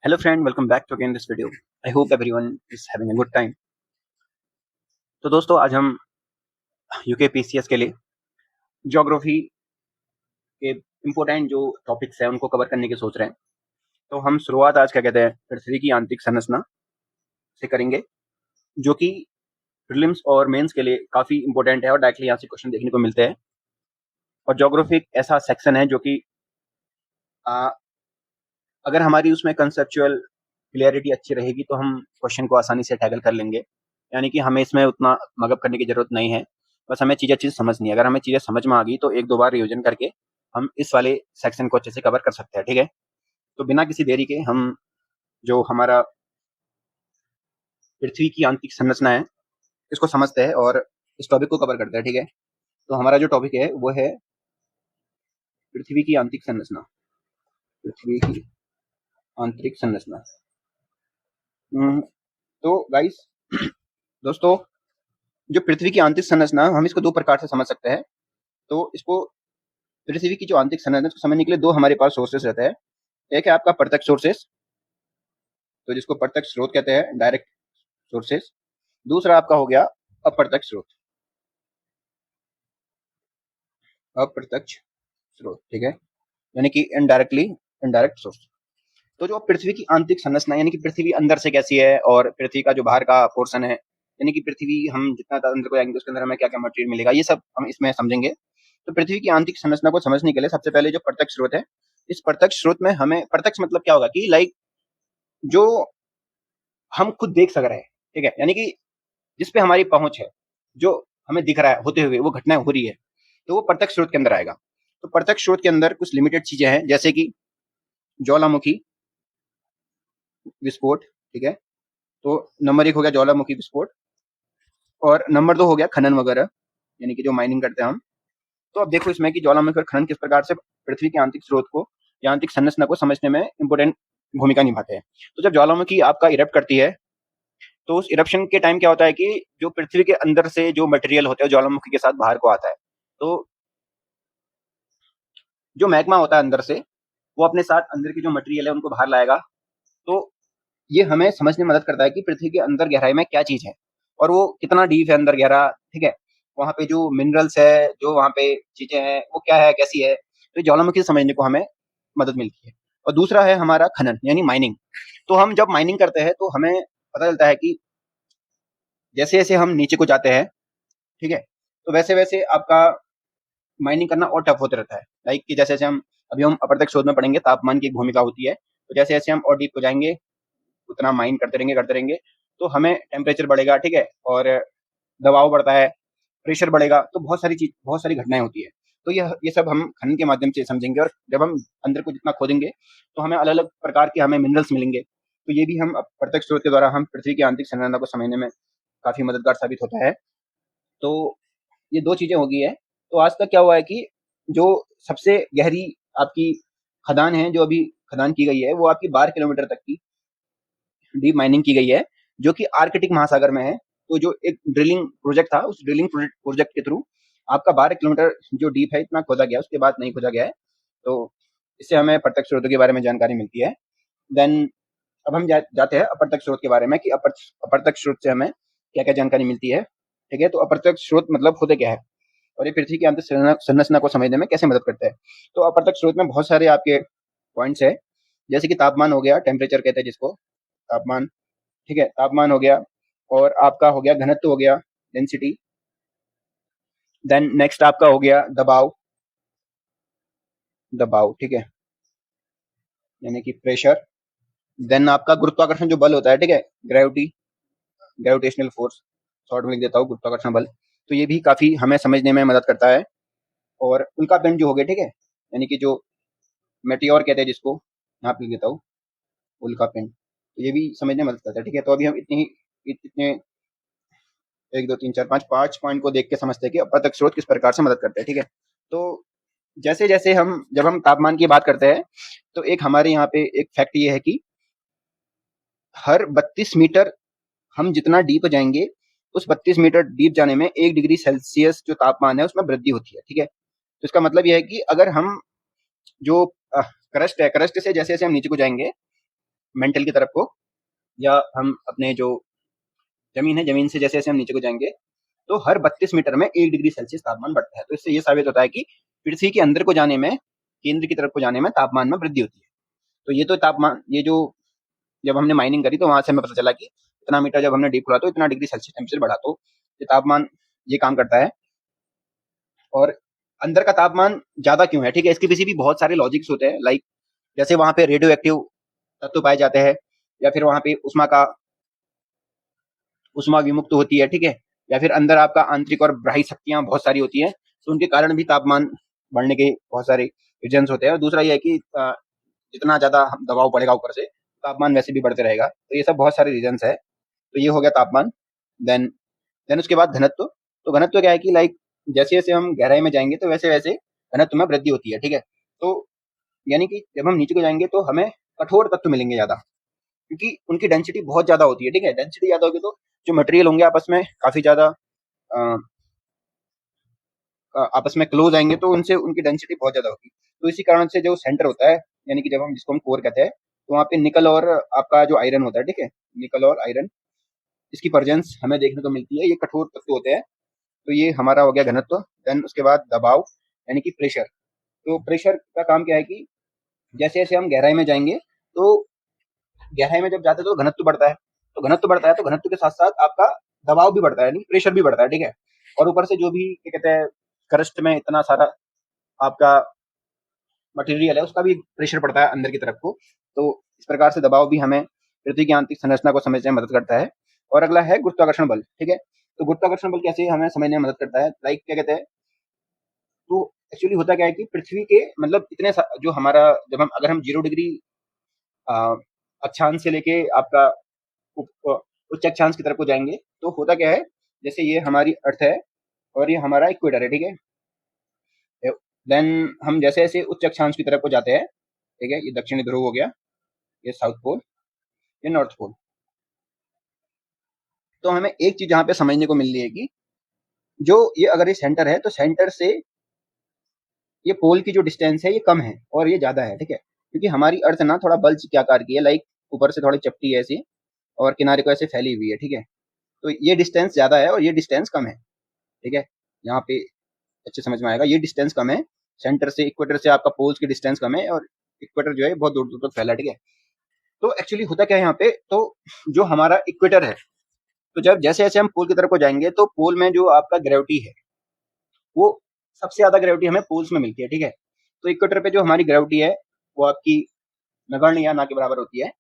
Hello friend, welcome back to again this video. I hope everyone is having a good time. तो दोस्तों आज हम UK PCS के लिए ज्योग्राफी के इम्पोर्टेंट जो टॉपिक्स हैं उनको कवर करने की सोच रहे हैं। तो हम शुरुआत आज क्या कहते हैं पृथ्वी की आंतरिक संरचना से करेंगे, जो कि प्रीलिम्स और मेंस के लिए काफ़ी इंपॉर्टेंट है और डायरेक्टली यहाँ से क्वेश्चन देखने को मिलते हैं। और ज्योग्राफी एक ऐसा सेक्शन है जो कि अगर हमारी उसमें कंसेप्चुअल क्लियरिटी अच्छी रहेगी तो हम क्वेश्चन को आसानी से टैकल कर लेंगे। यानी कि हमें इसमें उतना मगअप करने की जरूरत नहीं है, बस हमें चीज़ें अच्छे से समझनी है। अगर हमें चीज़ें समझ में आ गई तो एक दो बार रिविजन करके हम इस वाले सेक्शन को अच्छे से कवर कर सकते हैं। ठीक है, तो बिना किसी देरी के हम जो हमारा पृथ्वी की आंतरिक संरचना है इसको समझते हैं और इस टॉपिक को कवर करते हैं। ठीक है, तो हमारा जो टॉपिक है वो है पृथ्वी की आंतरिक संरचना। पृथ्वी की आंतरिक संरचना। तो गाइस दोस्तों, जो पृथ्वी की आंतरिक संरचना हम इसको दो प्रकार से समझ सकते हैं। तो इसको पृथ्वी की जो आंतरिक संरचना को समझने के लिए दो हमारे पास सोर्सेस रहते हैं। एक है आपका प्रत्यक्ष सोर्सेस, तो जिसको प्रत्यक्ष स्रोत कहते हैं, डायरेक्ट सोर्सेस। दूसरा आपका हो गया अप्रत्यक्ष स्रोत, अप्रत्यक्ष स्रोत। ठीक है, यानी कि इनडायरेक्ट सोर्स। तो जो पृथ्वी की आंतरिक संरचना यानी कि पृथ्वी अंदर से कैसी है और पृथ्वी का जो बाहर का पोर्शन है, यानी कि पृथ्वी हम जितना अंदर को जाएंगे उसके अंदर हमें क्या क्या मटेरियल मिलेगा, ये सब हम इसमें समझेंगे। तो पृथ्वी की आंतरिक संरचना को समझने के लिए सबसे पहले जो प्रत्यक्ष स्रोत है, इस प्रत्यक्ष स्रोत में हमें प्रत्यक्ष मतलब क्या होगा कि लाइक जो हम खुद देख सक रहे हैं। ठीक है, यानी कि जिस पे हमारी पहुंच है, जो हमें दिख रहा है होते हुए वो घटना हो रही है, तो वो प्रत्यक्ष स्रोत के अंदर आएगा। तो प्रत्यक्ष स्रोत के अंदर कुछ लिमिटेड चीजें हैं, जैसे कि ज्वालामुखी विस्फोट। ठीक है, तो नंबर 1 हो गया ज्वालामुखी विस्फोट और नंबर 2 हो गया खनन वगैरह, यानी कि जो माइनिंग करते हैं हम। तो अब देखो इसमें कि ज्वालामुखी और खनन किस प्रकार से पृथ्वी के आंतरिक स्रोत को या आंतरिक संरचना को समझने में इंपोर्टेंट भूमिका निभाते हैं। तो जब ज्वालामुखी आपका इरप्ट करती है तो उस इरप्शन के टाइम क्या होता है कि जो पृथ्वी के अंदर से जो मटेरियल होता है ज्वालामुखी के साथ बाहर को आता है। तो जो मैग्मा होता है अंदर से, वो अपने साथ अंदर की जो मटेरियल है उनको बाहर लाएगा। तो ये हमें समझने में मदद करता है कि पृथ्वी के अंदर गहराई में क्या चीज है और वो कितना डीप है अंदर गहरा। ठीक है, वहां पे जो मिनरल्स है, जो वहां पे चीजें हैं वो क्या है, कैसी है, तो ज्वालामुखी से समझने को हमें मदद मिलती है। और दूसरा है हमारा खनन यानी माइनिंग। तो हम जब माइनिंग करते हैं तो हमें पता चलता है कि जैसे जैसे हम नीचे को जाते हैं, ठीक है, तो वैसे वैसे आपका माइनिंग करना और टफ होते रहता है। लाइक कि जैसे जैसे हम अभी हम अप्रत्यक्ष शोध में पढ़ेंगे, तापमान की एक भूमिका होती है। तो जैसे जैसे हम और डीप हो जाएंगे उतना माइन करते रहेंगे तो हमें टेम्परेचर बढ़ेगा। ठीक है, और दबाव बढ़ता है, प्रेशर बढ़ेगा, तो बहुत सारी घटनाएं होती है। तो ये सब हम खनन के माध्यम से समझेंगे और जब हम अंदर को जितना खोदेंगे तो हमें अलग अलग प्रकार के हमें मिनरल्स मिलेंगे। तो ये भी हम प्रत्यक्ष स्रोत के द्वारा हम पृथ्वी की आंतरिक संरचना को समझने में काफी मददगार साबित होता है। तो ये दो चीजें हो गई है। तो आज तक क्या हुआ है कि जो सबसे गहरी आपकी खदान है, जो अभी खदान की गई है, वो आपकी 12 किलोमीटर तक की डीप माइनिंग की गई है, जो कि आर्कटिक महासागर में है। तो जो एक ड्रिलिंग प्रोजेक्ट था, उस ड्रिलिंग प्रोजेक्ट के थ्रू आपका 12 किलोमीटर जो डीप है इतना खोदा गया, उसके बाद नहीं खोदा गया है। तो इससे हमें प्रत्यक्ष स्रोतों के बारे में जानकारी मिलती है। देन अब हम जाते हैं अप्रत्यक्ष स्रोत के बारे में कि अप्रत्यक्ष स्रोत से हमें क्या क्या जानकारी मिलती है। ठीक है, तो अप्रत्यक्ष स्रोत मतलब होते क्या है और ये पृथ्वी की आंतरिक संरचना को समझने में कैसे मदद करते हैं। तो अप्रत्यक्ष स्रोत में बहुत सारे आपके पॉइंट्स है, जैसे कि तापमान हो गया, टेम्परेचर कहते हैं जिसको, तापमान। ठीक है, तापमान हो गया और आपका हो गया घनत्व, हो गया डेंसिटी। देन नेक्स्ट आपका हो गया दबाव, दबाव। ठीक है, यानी कि प्रेशर। देन आपका गुरुत्वाकर्षण जो बल होता है, ठीक है, ग्रेविटी, ग्रेविटेशनल फोर्स, शॉर्ट में लिख देता हूँ गुरुत्वाकर्षण बल। तो ये भी काफी हमें समझने में मदद करता है। और उल्का पिंड जो हो गया, ठीक है, यानी कि जो मेटियोर कहते हैं जिसको, यहाँ पे लिख देता हूँ उल्का पिंड, तो ये भी समझने में मदद करता है। ठीक है, तो अभी हम इतने 1 2 3 4 5 पॉइंट को देख के समझते हैं कि अप्रत्यक्ष स्रोत किस प्रकार से मदद करते हैं। ठीक है, तो जैसे जैसे जब हम तापमान की बात करते हैं तो एक हमारे यहाँ पे एक फैक्ट ये है कि हर 32 मीटर हम जितना डीप जाएंगे, उस 32 मीटर डीप जाने में 1 डिग्री सेल्सियस जो तापमान है उसमें वृद्धि होती है। ठीक है, तो इसका मतलब यह है कि अगर हम जो क्रस्ट है, क्रस्ट से जैसे जैसे हम नीचे को जाएंगे मेंटल की तरफ को, या हम अपने जो जमीन है, जमीन से जैसे जैसे हम नीचे को जाएंगे तो हर 32 मीटर में 1 डिग्री सेल्सियस तापमान बढ़ता है। तो इससे ये साबित होता है कि पृथ्वी के अंदर को जाने में, केंद्र की तरफ को जाने में तापमान में वृद्धि होती है। तो ये तो तापमान, ये जो जब हमने माइनिंग करी तो वहां से हमें पता चला कि इतना मीटर जब हमने डीप खोला तो इतना डिग्री सेल्सियस टेम्परेचर बढ़ा। तो ये तापमान ये काम करता है। और अंदर का तापमान ज्यादा क्यों है, ठीक है, इसके पीछे भी बहुत सारे लॉजिक्स होते हैं। लाइक जैसे वहां पे रेडियो एक्टिव तत्व पाए जाते हैं, या फिर वहां पे उष्मा विमुक्त होती है, ठीक है, या फिर अंदर आपका आंतरिक और बाह्य शक्तियां बहुत सारी होती हैं, तो उनके कारण भी तापमान बढ़ने के बहुत सारे रीजंस होते हैं। और दूसरा ये है कि जितना ज्यादा दबाव पड़ेगा ऊपर से, तापमान वैसे भी बढ़ते रहेगा। तो ये सब बहुत सारे रीजंस है। तो ये हो गया तापमान। देन उसके बाद घनत्व। तो घनत्व क्या है कि लाइक जैसे जैसे हम गहराई में जाएंगे तो वैसे वैसे घनत्व में वृद्धि होती है, ठीक है। तो यानी कि जब हम नीचे को जाएंगे तो हमें कठोर तत्व मिलेंगे ज्यादा, क्योंकि उनकी डेंसिटी बहुत ज्यादा होती है, ठीक है। डेंसिटी ज्यादा होगी तो जो मटेरियल होंगे आपस में काफी ज्यादा आपस में क्लोज आएंगे, तो उनसे उनकी डेंसिटी बहुत ज्यादा होगी। तो इसी कारण से जो सेंटर होता है, यानी कि जब हम जिसको हम कोर कहते हैं, तो वहाँ पे निकल और आपका जो आयरन होता है, ठीक है, निकल और आयरन, इसकी प्रेजेंस हमें देखने को मिलती है। ये कठोर तत्व होते हैं। तो ये हमारा हो गया घनत्व। देन उसके बाद दबाव, यानी कि प्रेशर। तो प्रेशर का काम क्या है कि जैसे जैसे हम गहराई में जाएंगे तो गहराई में जब जाते हैं तो घनत्व बढ़ता है। तो घनत्व बढ़ता है तो घनत्व के साथ साथ आपका दबाव भी बढ़ता है, यानी प्रेशर भी बढ़ता है, ठीक है। और ऊपर से जो भी क्या कहते हैं, क्रस्ट में इतना सारा आपका मटेरियल है, उसका भी प्रेशर पड़ता है अंदर की तरफ को। तो इस प्रकार से दबाव भी हमें पृथ्वी की आंतरिक संरचना को समझने में मदद करता है। और अगला है गुरुत्वाकर्षण बल, ठीक है। तो गुरुत्वाकर्षण बल कैसे हमें समझने में मदद करता है, लाइक क्या कहते हैं, तो एक्चुअली होता क्या है कि पृथ्वी के मतलब जो हमारा, जब हम अगर हम 0 डिग्री अक्षांश से लेके आपका उच्च अक्षांश की तरफ को जाएंगे तो होता क्या है, जैसे ये हमारी अर्थ है और ये हमारा इक्वेटर है, ठीक है। देन हम जैसे जैसे उच्च अक्षांश की तरफ को जाते हैं, ठीक है, ये दक्षिणी ध्रुव हो गया, ये साउथ पोल, ये नॉर्थ पोल। तो हमें एक चीज यहाँ पे समझने को मिल रही है कि जो ये अगर ये सेंटर है तो सेंटर से ये पोल की जो डिस्टेंस है ये कम है और ये ज्यादा है, ठीक है। क्योंकि हमारी अर्थ ना थोड़ा बल्ज के आकार की है, लाइक ऊपर से थोड़ी चपटी है ऐसी और किनारे को ऐसे फैली हुई है, ठीक है। तो ये डिस्टेंस ज्यादा है और ये डिस्टेंस कम है, ठीक है। यहाँ पे अच्छे समझ में आएगा, ये डिस्टेंस कम है सेंटर से, इक्वेटर से आपका पोल्स की डिस्टेंस कम है, और इक्वेटर जो है बहुत दूर दूर तक फैला है, ठीक है। तो एक्चुअली होता क्या है यहाँ पे, तो जो हमारा इक्वेटर है, तो जब जैसे जैसे हम पोल की तरफ को जाएंगे तो पोल में जो आपका ग्रेविटी है वो सबसे ज्यादा ग्रेविटी हमें पोल्स में मिलती है, ठीक है। तो इक्वेटर पे जो हमारी ग्रेविटी है वो आपकी नगण्य या ना के बराबर होती है।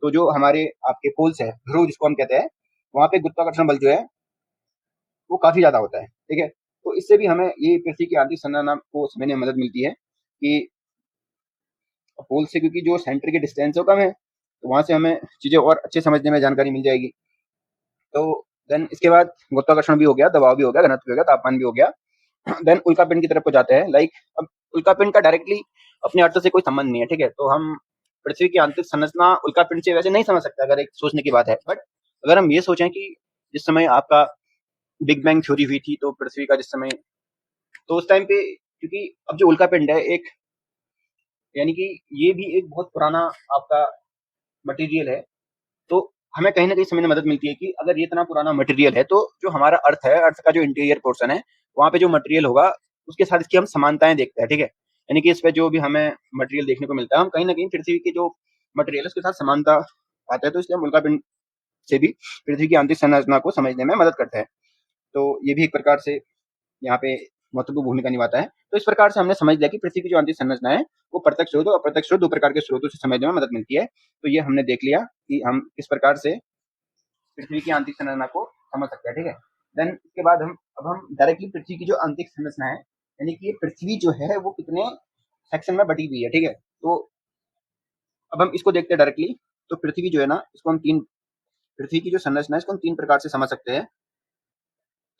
तो जो हमारे आपके पोल्स है, ध्रुव जिसको हम कहते हैं, वहां पे गुरुत्वाकर्षण बल जो है वो काफी ज्यादा होता है, ठीक है। तो इससे भी हमें ये पृथ्वी की आंतरिक संरचना को समझने में मदद मिलती है कि पोल से, क्योंकि जो सेंटर की डिस्टेंस है वो कम है, तो वहां से हमें चीजें और अच्छे समझने में जानकारी मिल जाएगी। तो देन इसके बाद गुरुत्वाकर्षण भी हो गया, दबाव भी हो गया, घनत्व भी हो गया, तापमान भी हो गया। देन उल्कापिंड की तरफ को जाते हैं। लाइक अब उल्कापिंड का डायरेक्टली अपने अर्थ से कोई संबंध नहीं है, ठीक है। तो हम पृथ्वी की आंतरिक संरचना उल्कापिंड से वैसे नहीं समझ सकते, अगर एक सोचने की बात है। बट अगर हम ये सोचें कि जिस समय आपका बिग बैंग थ्योरी हुई थी, तो पृथ्वी का जिस समय, तो उस टाइम पे, क्योंकि अब जो उल्कापिंड है एक, यानी कि ये भी एक बहुत पुराना आपका मटेरियल है। तो हमें कहीं ना कहीं समझने में मदद मिलती है कि अगर ये इतना पुराना मटेरियल है तो जो हमारा अर्थ है, अर्थ का जो इंटीरियर पोर्शन है, वहां पे जो मटेरियल होगा उसके साथ इसकी हम समानताएं देखते हैं, ठीक है। यानी कि इस पे जो भी हमें मटेरियल देखने को मिलता है, हम कहीं ना कहीं पृथ्वी की जो मटेरियल है उसके साथ समानता पाते हैं। तो इसलिए हम उल्कापिंड से भी पृथ्वी की आंतरिक संरचना को समझने में मदद करते हैं। तो ये भी एक प्रकार से यहाँ पे महत्वपूर्ण भूमिका निभाता है। तो इस प्रकार से हमने समझ लिया कि पृथ्वी की जो आंतरिक संरचना है वो प्रत्यक्ष स्रोत और अप्रत्यक्ष स्रोत, दो प्रकार के स्रोतों से समझने में मदद मिलती है। तो ये हमने देख लिया कि हम किस प्रकार से पृथ्वी की आंतरिक संरचना को समझ सकते हैं, ठीक है। देन इसके बाद हम डायरेक्टली पृथ्वी की जो आंतरिक संरचना है, यानी कि ये पृथ्वी जो है वो कितने सेक्शन में बटी हुई है, ठीक है। तो अब हम इसको देखते हैं डायरेक्टली। तो पृथ्वी जो है ना, इसको हम तीन, पृथ्वी की जो संरचना है इसको हम तीन प्रकार से समझ सकते हैं।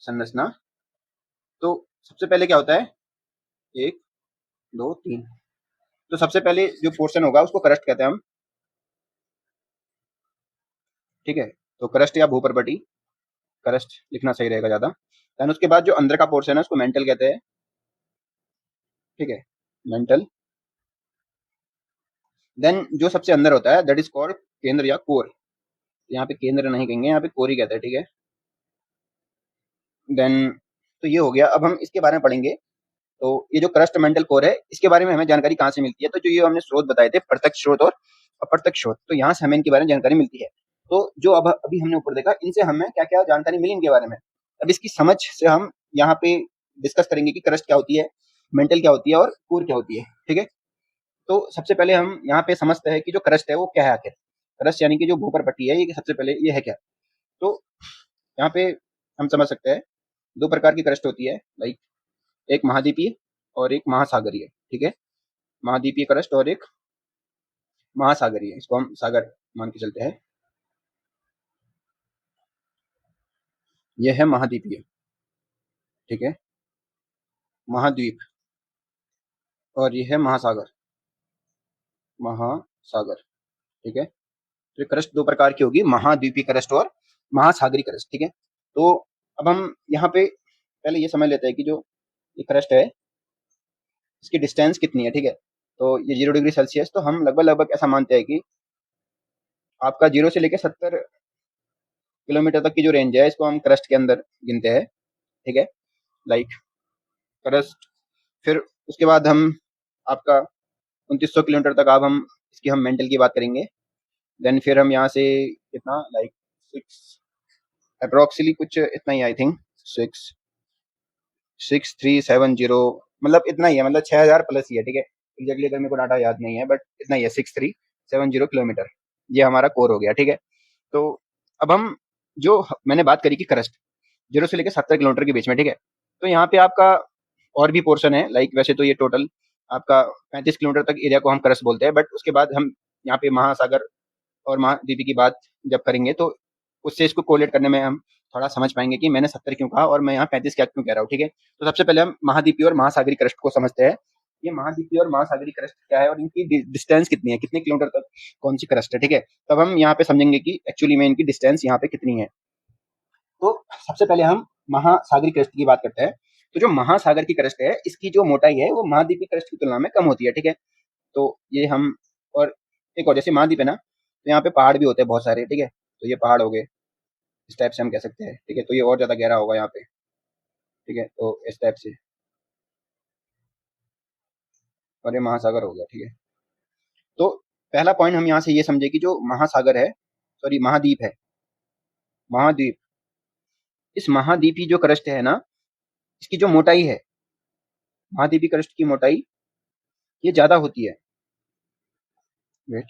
संरचना, तो सबसे पहले क्या होता है, एक, दो, तीन। तो सबसे पहले जो पोर्शन होगा उसको क्रस्ट कहते हैं हम, ठीक है। तो क्रस्ट या भूपर्पटी, क्रस्ट लिखना सही रहेगा ज्यादा। देन उसके बाद जो अंदर का पोर्शन है उसको मेंटल कहते हैं, ठीक है, मेंटल। देन जो सबसे अंदर होता है दैट इज कॉल्ड केंद्र या कोर। यहाँ पे केंद्र नहीं कहेंगे, यहाँ पे कोर ही कहते हैं, ठीक है। देन तो ये हो गया। अब हम इसके बारे में पढ़ेंगे। तो ये जो क्रस्ट मेंटल कोर है, इसके बारे में हमें जानकारी कहाँ से मिलती है? तो जो ये हमने स्रोत बताए थे, प्रत्यक्ष स्रोत और अप्रत्यक्ष स्रोत, तो यहाँ से हमें इनके बारे में जानकारी मिलती है। तो जो अब अभी हमने ऊपर देखा, इनसे हमें क्या क्या जानकारी मिली इनके बारे में। अब इसकी समझ से हम यहाँ पे डिस्कस करेंगे कि क्रस्ट क्या होती है, मेंटल क्या होती है और कोर क्या होती है, ठीक है। तो सबसे पहले हम यहाँ पे समझते हैं कि जो क्रस्ट है वो क्या है आखिर। क्रस्ट यानी कि जो भूपर पट्टी है, ये सबसे पहले ये है क्या। तो यहाँ पे हम समझ सकते हैं दो प्रकार की क्रस्ट होती है, लाइक एक महाद्वीपीय और एक महासागरीय, ठीक है। महाद्वीपीय क्रस्ट और एक महासागरीय, इसको हम सागर मान के चलते हैं। यह है महाद्वीपीय, ठीक है, महाद्वीप, और यह है महासागर, महासागर, ठीक है। तो क्रस्ट दो प्रकार की होगी, महाद्वीपीय क्रस्ट और महासागरीय क्रस्ट, ठीक है। तो अब हम यहाँ पे पहले ये समझ लेते हैं कि जो ये क्रस्ट है इसकी डिस्टेंस कितनी है, ठीक है। तो ये 0 डिग्री सेल्सियस, तो हम लगभग लगभग ऐसा मानते हैं कि आपका 0 से लेकर 70 किलोमीटर तक की जो रेंज है, इसको हम क्रस्ट के अंदर गिनते हैं, ठीक है, लाइक क्रस्ट। फिर उसके बाद हम आपका 2900 किलोमीटर तक, अब हम इसकी हम मेंटल की बात करेंगे। देन फिर हम यहाँ से कितना, लाइक 6 अप्रोक्सीमेटली कुछ इतना ही, आई थिंक 6370, मतलब इतना ही है, मतलब 6000 प्लस ही है, ठीक है। एग्जैक्टली अगर मेरे को डाटा याद नहीं है, बट इतना ही है, 6370 किलोमीटर, ये हमारा कोर हो गया, ठीक है। तो अब हम जो मैंने बात करी कि क्रस्ट 0 से लेकर 70 किलोमीटर के बीच में, ठीक है। तो यहाँ पे आपका और भी पोर्शन है, लाइक वैसे तो ये टोटल आपका 35 किलोमीटर तक एरिया को हम क्रस्ट बोलते हैं, बट उसके बाद हम यहाँ पे महासागर और महाद्वीपी की बात जब करेंगे तो उससे इसको कोलेट करने में हम थोड़ा समझ पाएंगे कि मैंने 70 क्यों कहा और मैं यहाँ 35 क्या क्यों कह रहा हूँ, ठीक है। तो सबसे पहले हम महाद्वीपीय और महासागरीय क्रस्ट को समझते हैं। ये महाद्वीपीय और महासागरीय क्रस्ट क्या है और इनकी डिस्टेंस कितनी है, कितने किलोमीटर तक कौन सी क्रस्ट है, ठीक है। तब हम यहाँ पे समझेंगे कि एक्चुअली में इनकी डिस्टेंस यहाँ पे कितनी है। तो सबसे पहले हम महासागरीय क्रस्ट की बात करते हैं। तो जो महासागर की क्रस्ट है, इसकी जो मोटाई है वो महाद्वीपीय क्रस्ट की तुलना में कम होती है, ठीक है। तो ये हम, और एक और जैसे महाद्वीप है ना, तो यहाँ पे पहाड़ भी होते हैं बहुत सारे, ठीक है। तो ये पहाड़ हो गए, इस टाइप से हम कह सकते हैं, ठीक है। तो ये और ज्यादा गहरा होगा यहाँ पे, ठीक है, तो इस टाइप से, और ये महासागर हो गया, ठीक है। तो पहला पॉइंट हम यहाँ से ये समझे कि जो महासागर है, सॉरी महाद्वीप है, महाद्वीप, इस महाद्वीपी जो क्रस्ट है ना, इसकी जो मोटाई है, महाद्वीपी क्रस्ट की मोटाई ये ज्यादा होती है। वेट,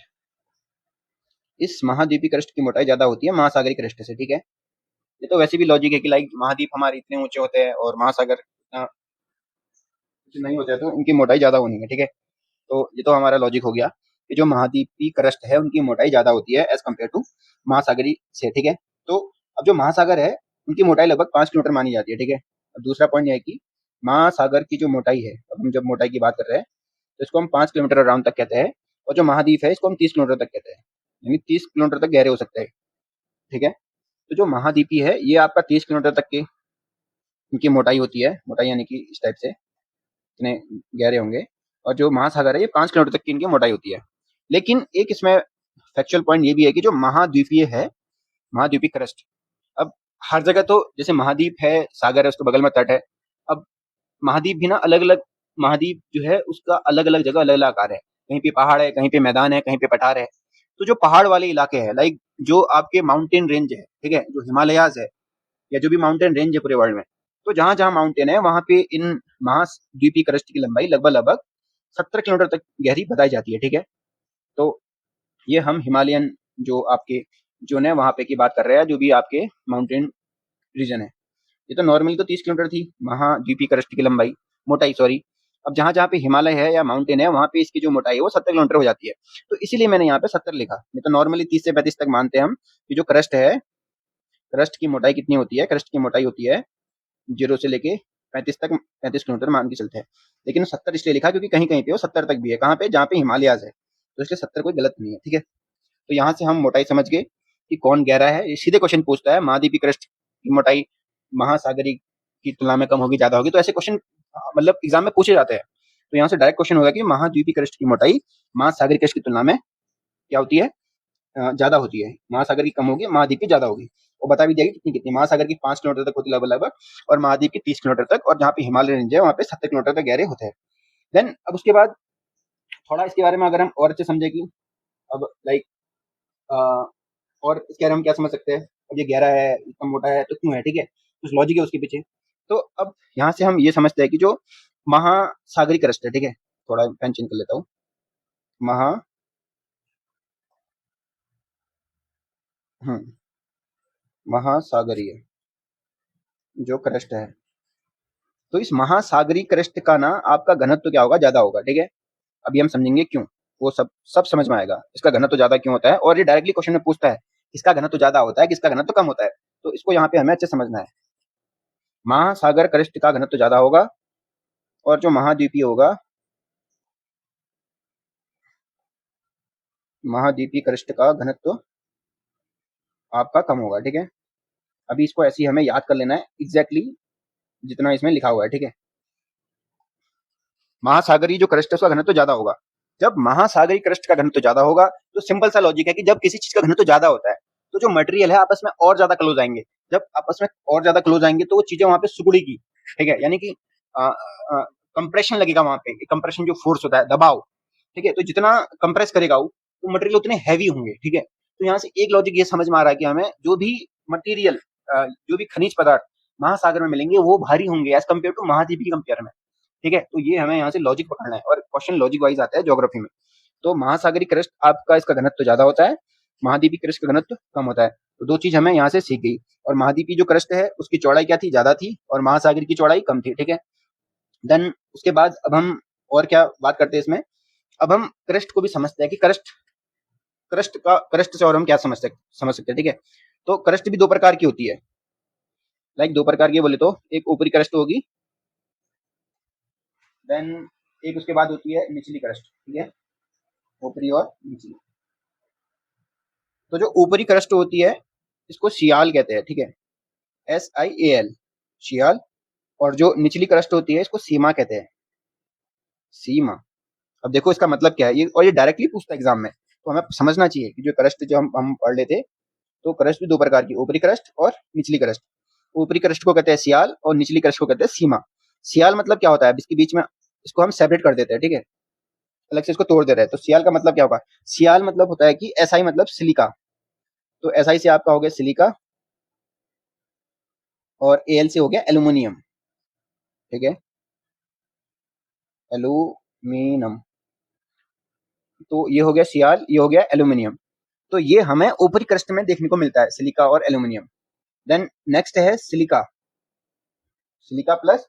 इस महाद्वीपी क्रस्ट की मोटाई ज्यादा होती है महासागरीय क्रस्ट से, ठीक है। ये तो वैसे भी लॉजिक है कि लाइक महाद्वीप हमारे इतने ऊंचे होते हैं और महासागर इतना ऊंचे नहीं होते हैं, तो इनकी मोटाई ज्यादा होनी है, ठीक है। तो ये तो हमारा लॉजिक हो गया कि जो महाद्वीपी क्रस्ट है उनकी मोटाई ज्यादा होती है एज कम्पेयर टू महासागरी से, ठीक है। तो अब जो महासागर है उनकी मोटाई लगभग 5 किलोमीटर मानी जाती है, ठीक है। अब दूसरा पॉइंट यह है कि महासागर की जो मोटाई है, अब हम जब मोटाई की बात कर रहे हैं तो इसको हम 5 किलोमीटर अराउंड तक कहते हैं, और जो महाद्वीप है इसको हम 30 किलोमीटर तक कहते हैं, यानी 30 किलोमीटर तक गहरे हो सकते हैं, ठीक है। तो जो महाद्वीपी है ये आपका 30 किलोमीटर तक की इनकी मोटाई होती है, मोटाई यानी कि इस टाइप से इतने गहरे होंगे, और जो महासागर है ये 5 किलोमीटर तक की इनकी मोटाई होती है। लेकिन एक इसमें फैक्चुअल पॉइंट ये भी है कि जो महाद्वीपीय है, महाद्वीपीय क्रस्ट, अब हर जगह तो जैसे महाद्वीप है, सागर है, उसके बगल में तट है। अब महाद्वीप भी ना अलग अलग, महाद्वीप जो है उसका अलग अलग जगह अलग अलग आकार है, कहीं पे पहाड़ है, कहीं पे मैदान है, कहीं पे पठार है। तो जो पहाड़ वाले इलाके हैं, लाइक जो आपके माउंटेन रेंज है, ठीक है, जो हिमालयाज है या जो भी माउंटेन रेंज है पूरे वर्ल्ड में, तो जहां जहां माउंटेन है वहां पे इन महाद्वीपीय क्रस्ट की लंबाई लगभग लगभग 70 किलोमीटर तक गहरी बताई जाती है, ठीक है। तो ये हम हिमालयन जो आपके जोन है वहां पे की बात कर रहे हैं, जो भी आपके माउंटेन रीजन है। ये तो नॉर्मली तो 30 किलोमीटर थी महाद्वीपीय क्रस्ट की लंबाई, मोटाई सॉरी। अब जहां जहां पे हिमालय है या माउंटेन है वहां पे इसकी जो मोटाई है वो 70 किलोमीटर हो जाती है। तो इसीलिए मैंने यहाँ पे 70 लिखा, नहीं तो नॉर्मली 30 से 35 तक मानते हैं हम कि जो क्रस्ट है, क्रस्ट की मोटाई कितनी होती है, क्रस्ट की मोटाई होती है 0 से लेके 35 तक, 35 किलोमीटर मान के चलते हैं। लेकिन 70 इसलिए लिखा क्योंकि कहीं कहीं पे वो 70 तक भी है, कहाँ पे, जहाँ पे हिमालयाज है, तो इसलिए 70 कोई गलत नहीं है, ठीक है। तो यहाँ से हम मोटाई समझ गए कि कौन गहरा है। ये सीधे क्वेश्चन पूछता है महाद्वीपीय क्रस्ट की मोटाई महासागरी की तुलना में कम होगी, ज्यादा होगी, तो ऐसे क्वेश्चन मतलब एग्जाम में पूछे जाते हैं। तो यहाँ से डायरेक्ट क्वेश्चन होगा कि महाद्वीपीय क्रस्ट की मोटाई महासागरीय क्रस्ट की तुलना में क्या होती है, ज्यादा होती है। महासागर की कम होगी, महाद्वीप की ज्यादा होगी। और बता भी दिया कि कितनी कितनी। महासागर की 5 किलोमीटर तक होती है लगभग, और महाद्वीप की 30 किलोमीटर तक, और जहाँ पे हिमालय रेंज है वहाँ पे 70 किलोमीटर तक गहरे होते हैं। देन अब उसके बाद थोड़ा इसके बारे में अगर हम और अच्छे समझे कि अब लाइक और इसके बारे में हम क्या समझ सकते हैं, अब ये गहरा है, इतना मोटा है, तो क्यों है, ठीक है, कुछ लॉजिक है उसके पीछे। तो अब यहाँ से हम ये समझते हैं कि जो महासागरीय क्रस्ट है, ठीक है, थोड़ा पेन चेंज कर लेता हूँ। महा महासागरीय जो क्रस्ट है, तो इस महासागरीय क्रस्ट का ना आपका घनत्व तो क्या होगा, ज्यादा होगा, ठीक है। अभी हम समझेंगे क्यों, वो सब सब समझ में आएगा, इसका घनत्व तो ज्यादा क्यों होता है। और ये डायरेक्टली क्वेश्चन में पूछता है किसका घनत्व तो ज्यादा होता है, किसका घनत्व तो कम होता है। तो इसको यहाँ पे हमें अच्छे समझना है। महासागर क्रस्ट का घनत्व तो ज्यादा होगा, और जो महाद्वीपीय होगा, महाद्वीपीय क्रस्ट का घनत्व आपका कम होगा, ठीक है। अभी इसको ऐसे ही हमें याद कर लेना है एग्जैक्टली जितना इसमें लिखा हुआ है, ठीक है। महासागरीय जो क्रस्ट है उसका घनत्व ज्यादा होगा। जब महासागरीय क्रस्ट का घनत्व ज्यादा होगा तो सिंपल सा लॉजिक है कि जब किसी चीज का घनत्व ज्यादा होता है तो जो मटेरियल है आपस में और ज्यादा क्लोज आएंगे। जब आपस में और ज्यादा क्लोज आएंगे तो वो चीजें वहां पे सिकुड़ेगी, ठीक है, यानी कि कंप्रेशन लगेगा वहां पे। कंप्रेशन जो फोर्स होता है, दबाव, ठीक है, तो जितना कंप्रेस करेगा वो तो मटेरियल उतने हैवी होंगे, ठीक है। तो यहाँ से एक लॉजिक ये समझ में आ रहा है कि हमें जो भी मटेरियल, जो भी खनिज पदार्थ महासागर में मिलेंगे वो भारी होंगे एज कम्पेयर टू महाद्वीप की कंपेयर में, ठीक है। तो ये हमें यहाँ से लॉजिक पकड़ना है, और क्वेश्चन लॉजिक वाइज आता है ज्योग्राफी में। तो महासागरीय क्रस्ट आपका इसका घनत्व ज्यादा होता है, महाद्वीपीय क्रस्ट का घनत्व कम होता है। तो दो चीज हमें यहाँ से सीख गई। और महाद्वीपीय जो क्रस्ट है उसकी चौड़ाई क्या थी, ज्यादा थी, और महासागरीय की चौड़ाई कम थी, ठीक है। देन उसके बाद अब हम और क्या बात करते हैं इसमें, अब हम क्रस्ट को भी समझते हैं कि क्रस्ट से और हम क्या समझ सकते हैं, ठीक है। तो क्रस्ट भी दो प्रकार की होती है, लाइक दो प्रकार की बोले तो एक ऊपरी क्रस्ट होगी, देन एक उसके बाद होती है निचली क्रस्ट, ठीक है, ऊपरी और निचली। तो जो ऊपरी क्रस्ट होती है इसको सियाल कहते हैं, ठीक है, SIAL, सियाल। और जो निचली क्रस्ट होती है इसको सीमा कहते हैं, सीमा। अब देखो इसका मतलब क्या है ये, और ये डायरेक्टली पूछता है एग्जाम में, तो हमें समझना चाहिए कि जो क्रस्ट जो हम पढ़ लेते, तो क्रस्ट भी दो प्रकार की, ऊपरी क्रस्ट और निचली क्रस्ट। ऊपरी क्रस्ट को कहते हैं सियाल और निचली क्रस्ट को कहते हैं सीमा। सियाल मतलब क्या होता है, इसके बीच में इसको हम सेपरेट कर देते हैं, ठीक है, अलग से इसको तोड़ दे रहे हैं। तो सियाल का मतलब क्या होगा, सियाल मतलब होता है कि SI मतलब सिलिका, तो SI से आपका हो गया सिलिका, और AL से हो गया एल्यूमिनियम, ठीक है, एल्यूमिनियम। तो ये हो गया सियाल, ये हो गया एल्यूमिनियम। तो ये हमें ऊपरी क्रस्ट में देखने को मिलता है, सिलिका और एल्यूमिनियम। देन नेक्स्ट है सिलिका, सिलिका प्लस